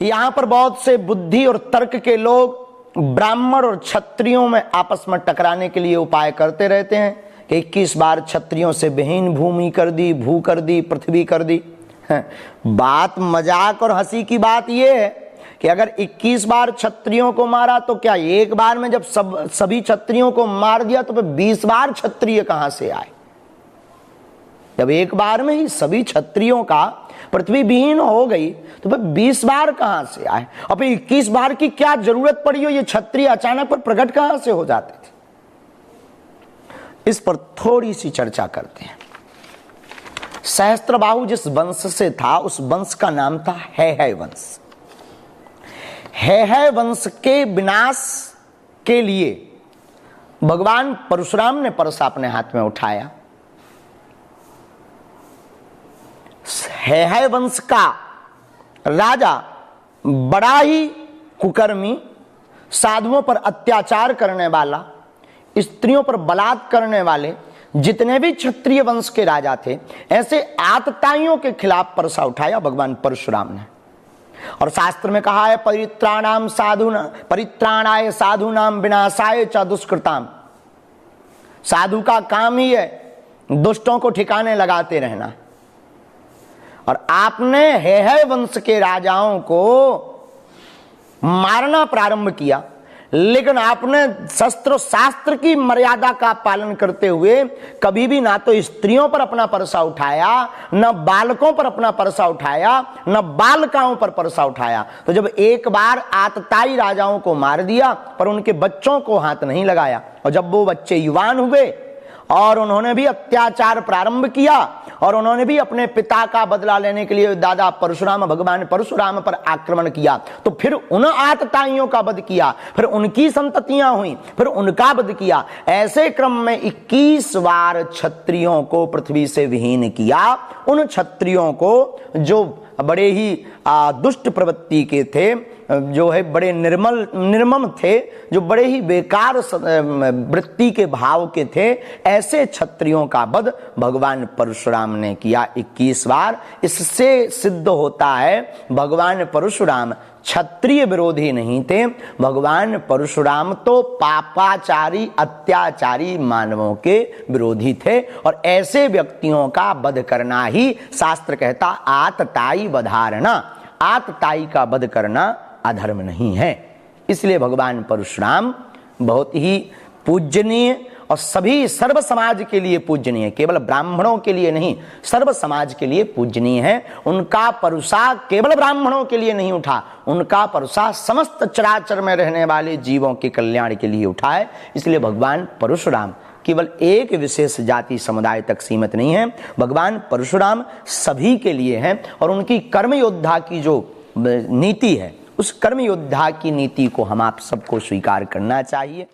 यहां पर बहुत से बुद्धि और तर्क के लोग ब्राह्मण और क्षत्रियों में आपस में टकराने के लिए उपाय करते रहते हैं कि 21 बार क्षत्रियों से विहीन भूमि कर दी, भू कर दी, पृथ्वी कर दी। बात मजाक और हंसी की बात यह है कि अगर 21 बार क्षत्रियों को मारा तो क्या एक बार में जब सभी क्षत्रियों को मार दिया तो फिर 20 बार क्षत्रिय कहां से आए? जब एक बार में ही सभी क्षत्रियों का पृथ्वी विहीन हो गई तो फिर 20 बार कहां से आए? और फिर 21 बार की क्या जरूरत पड़ी हो? ये क्षत्रिय अचानक पर प्रकट कहां से हो जाते थे? इस पर थोड़ी सी चर्चा करते हैं। सहस्त्रबाहु जिस वंश से था उस वंश का नाम था हैहय वंश। हैहय वंश के विनाश के लिए भगवान परशुराम ने परसा अपने हाथ में उठाया। हैहय वंश का राजा बड़ा ही कुकर्मी, साधुओं पर अत्याचार करने वाला, स्त्रियों पर बलात्कार करने वाले जितने भी क्षत्रिय वंश के राजा थे, ऐसे आतताइयों के खिलाफ परसा उठाया भगवान परशुराम ने। और शास्त्र में कहा है परित्राणाय साधूनाम विनाशाय च दुष्कृताम। साधु का काम ही है दुष्टों को ठिकाने लगाते रहना। और आपने हैहय वंश के राजाओं को मारना प्रारंभ किया, लेकिन आपने शस्त्र शास्त्र की मर्यादा का पालन करते हुए कभी भी ना तो स्त्रियों पर अपना परसा उठाया, न बालकों पर अपना परसा उठाया, न बालिकाओं पर परसा उठाया। तो जब एक बार आतताई राजाओं को मार दिया पर उनके बच्चों को हाथ नहीं लगाया, और जब वो बच्चे युवान हुए और उन्होंने भी अत्याचार प्रारंभ किया और उन्होंने भी अपने पिता का बदला लेने के लिए दादा परशुराम भगवान परशुराम पर आक्रमण किया, तो फिर उन आतताइयों का वध किया, फिर उनकी संततियां हुई, फिर उनका वध किया। ऐसे क्रम में 21 बार क्षत्रियों को पृथ्वी से विहीन किया। उन क्षत्रियों को जो बड़े ही दुष्ट प्रवृत्ति के थे, जो है बड़े निर्मम थे, जो बड़े ही बेकार वृत्ति के भाव के थे, ऐसे क्षत्रियों का वध भगवान परशुराम ने किया 21 बार। इससे सिद्ध होता है भगवान परशुराम क्षत्रिय विरोधी नहीं थे। भगवान परशुराम तो पापाचारी अत्याचारी मानवों के विरोधी थे, और ऐसे व्यक्तियों का वध करना ही शास्त्र कहता आतताई वधारणा। आतताई का वध करना अधर्म नहीं है। इसलिए भगवान परशुराम बहुत ही पूजनीय और सभी सर्व समाज के लिए पूजनीय, केवल ब्राह्मणों के लिए नहीं, सर्व समाज के लिए पूजनीय है। उनका परुसा केवल ब्राह्मणों के लिए नहीं उठा, उनका परुसा समस्त चराचर में रहने वाले जीवों के कल्याण के लिए उठा है। इसलिए भगवान परशुराम केवल एक विशेष जाति समुदाय तक सीमित नहीं है, भगवान परशुराम सभी के लिए हैं। और उनकी कर्म योद्धा की जो नीति है, उस कर्म योद्धा की नीति को हम आप सबको स्वीकार करना चाहिए।